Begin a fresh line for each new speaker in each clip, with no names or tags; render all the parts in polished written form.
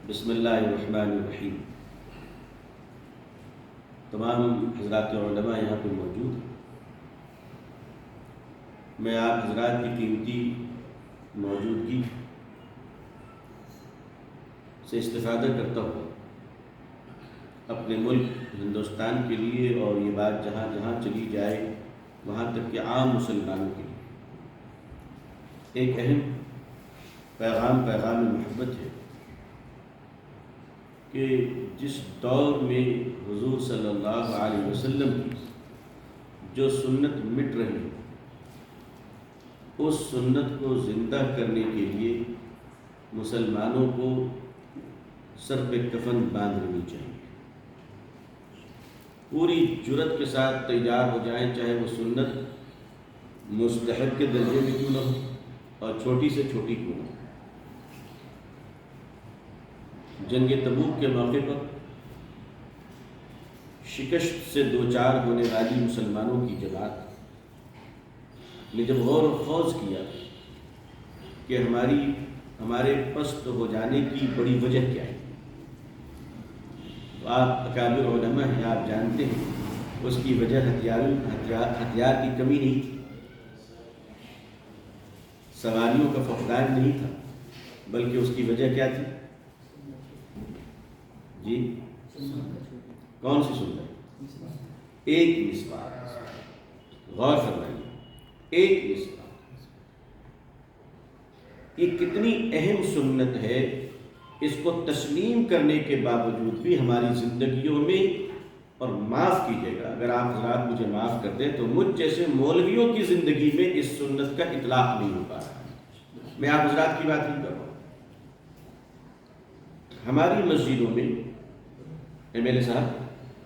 بسم اللہ الرحمن الرحیم۔ تمام حضرات علماء یہاں پہ موجود ہیں۔ میں آپ حضرات کی قیمتی موجودگی سے استفادہ کرتا ہوں اپنے ملک ہندوستان کے لیے، اور یہ بات جہاں جہاں چلی جائے وہاں تک کہ عام مسلمانوں کے لیے ایک اہم پیغام محبت ہے کہ جس دور میں حضور صلی اللہ علیہ وسلم کی جو سنت مٹ رہی ہے، اس سنت کو زندہ کرنے کے لیے مسلمانوں کو سر پہ کفن باندھ لینی چاہیے، پوری جرت کے ساتھ تیار ہو جائیں، چاہے وہ سنت مستحب کے درجے میں کیوں نہ ہو اور چھوٹی سے چھوٹی کیوں نہ ہو۔ جنگ تبوک کے موقع پر شکست سے دوچار ہونے والی مسلمانوں کی جماعت نے جب غور و خوض کیا کہ ہمارے پست ہو جانے کی بڑی وجہ کیا ہے، تو آپ اکابر علماء ہیں، آپ جانتے ہیں اس کی وجہ ہتھیار کی کمی نہیں تھی، سواریوں کا فقدان نہیں تھا، بلکہ اس کی وجہ کیا تھی؟ جی کون سی سنت؟ ایک مصباح۔ غور فرمائیے، ایک مصباح یہ کتنی اہم سنت ہے، اس کو تسلیم کرنے کے باوجود بھی ہماری زندگیوں میں، اور معاف کیجیے گا اگر آپ حضرات مجھے معاف کر دیں تو مجھ جیسے مولویوں کی زندگی میں اس سنت کا اطلاق نہیں ہو پا رہا۔ میں آپ حضرات کی بات نہیں کر رہا ہوں۔ ہماری مسجدوں میں ایم ایل اے صاحب،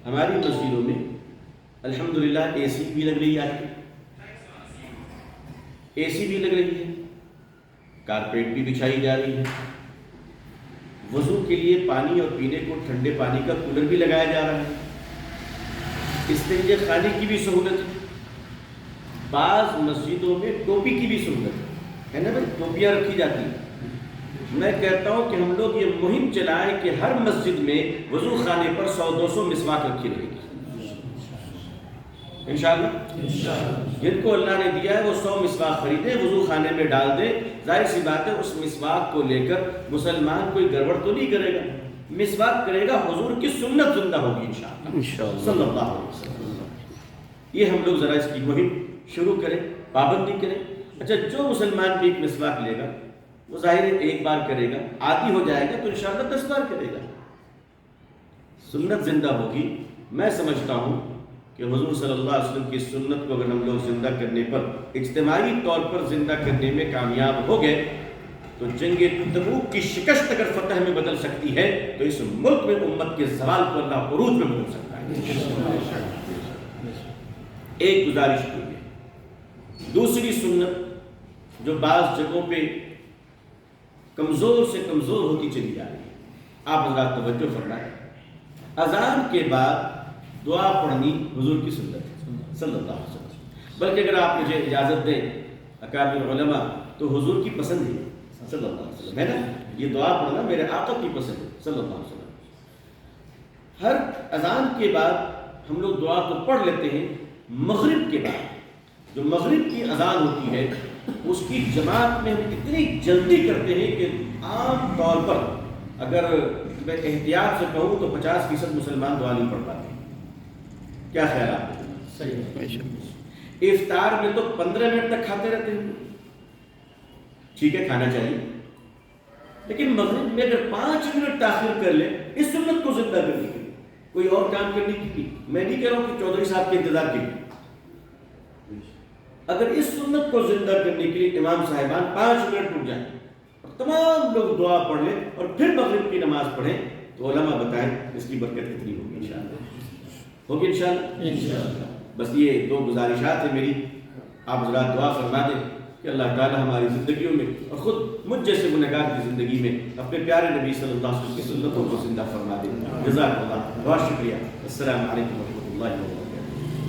ہماری مسجدوں میں الحمدللہ اے سی بھی لگ رہی ہے، اے سی بھی لگ رہی ہے، کارپیٹ بھی بچھائی جا رہی ہے، وضو کے لیے پانی اور پینے کو ٹھنڈے پانی کا کولر بھی لگایا جا رہا ہے، استنجے خانے کی بھی سہولت ہے، بعض مسجدوں میں ٹوپی کی بھی سہولت ہے نا بھائی، ٹوپیاں رکھی جاتی ہیں۔ میں کہتا ہوں کہ ہم لوگ یہ مہم چلائیں کہ ہر مسجد میں وضو خانے پر 100-200 مسواک رکھی رہے گی انشاءاللہ۔ جن کو اللہ نے دیا ہے وہ 100 مسواک خریدے، وضو خانے میں ڈال دے۔ ظاہر سی بات ہے اس مسواک کو لے کر مسلمان کوئی گڑبڑ تو نہیں کرے گا، مسواک کرے گا، حضور کی سنت زندہ ہوگی انشاءاللہ صلی اللہ علیہ وسلم۔ یہ ہم لوگ ذرا اس کی مہم شروع کریں، پابندی کریں۔ اچھا، جو مسلمان بھی ایک مسواک لے گا وہ ظاہر ہے ایک بار کرے گا، عادی ہو جائے گا تو انشاءاللہ 10 بار کرے گا، سنت زندہ ہوگی۔ میں سمجھتا ہوں کہ حضور صلی اللہ علیہ وسلم کی سنت کو اگر ہم لوگ زندہ کرنے پر، اجتماعی طور پر زندہ کرنے میں کامیاب ہو گئے تو جنگ تبوک کی شکست اگر فتح میں بدل سکتی ہے تو اس ملک میں امت کے زوال کو اللہ عروج میں بدل سکتا ہے۔ ایک گزارش کی ہے۔ دوسری سنت جو بعض جگہوں پہ کمزور سے کمزور ہوتی چلی جا رہی ہے، آپ حضرات توجہ فرمائیں، اذان کے بعد دعا پڑھنی حضور کی سنت ہے صلی اللہ علیہ وسلم۔ بلکہ اگر آپ مجھے اجازت دیں اکابر علماء، تو حضور کی پسند ہے صلی اللہ علیہ وسلم، ہے نا، یہ دعا پڑھنا میرے آقا کی پسند ہے صلی اللہ علیہ وسلم۔ ہر اذان کے بعد ہم لوگ دعا کو پڑھ لیتے ہیں۔ مغرب کے بعد جو مغرب کی اذان ہوتی ہے اس کی جماعت میں ہم اتنی جلدی کرتے ہیں کہ عام طور پر اگر میں احتیاط سے کہوں تو 50% مسلمان دعا نہیں پڑھ پاتے۔ کیا خیال آپ کو؟ صحیح۔ افطار میں تو 15 منٹ تک کھاتے رہتے ہیں، ٹھیک ہے کھانا چاہیے، لیکن مغرب میں اگر 5 منٹ تاخیر کر لیں اس سنت کو زندہ کرنے کے لیے، کوئی اور کام کرنے کی، میں نہیں کہہ رہا ہوں کہ چودھری صاحب کے انتظار کے لیے، اگر اس سنت کو زندہ کرنے کے لیے امام صاحبان 5 منٹ رک جائیں اور تمام لوگ دعا پڑھ لیں اور پھر مغرب کی نماز پڑھیں تو علماء بتائیں اس کی برکت کتنی ہوگی انشاءاللہ، ہوگی انشاءاللہ۔ بس یہ 2 گزارشات ہیں میری، آپ حضرات دعا فرما دیں کہ اللہ تعالی ہماری زندگیوں میں اور خود مجھ جیسے گنہگار کی زندگی میں اپنے پیارے نبی صلی اللہ علیہ وسلم کی سنتوں کو زندہ فرما دیں۔ جزاک اللہ، بہت شکریہ، السلام علیکم ورحمۃ اللہ وبرکاتہ۔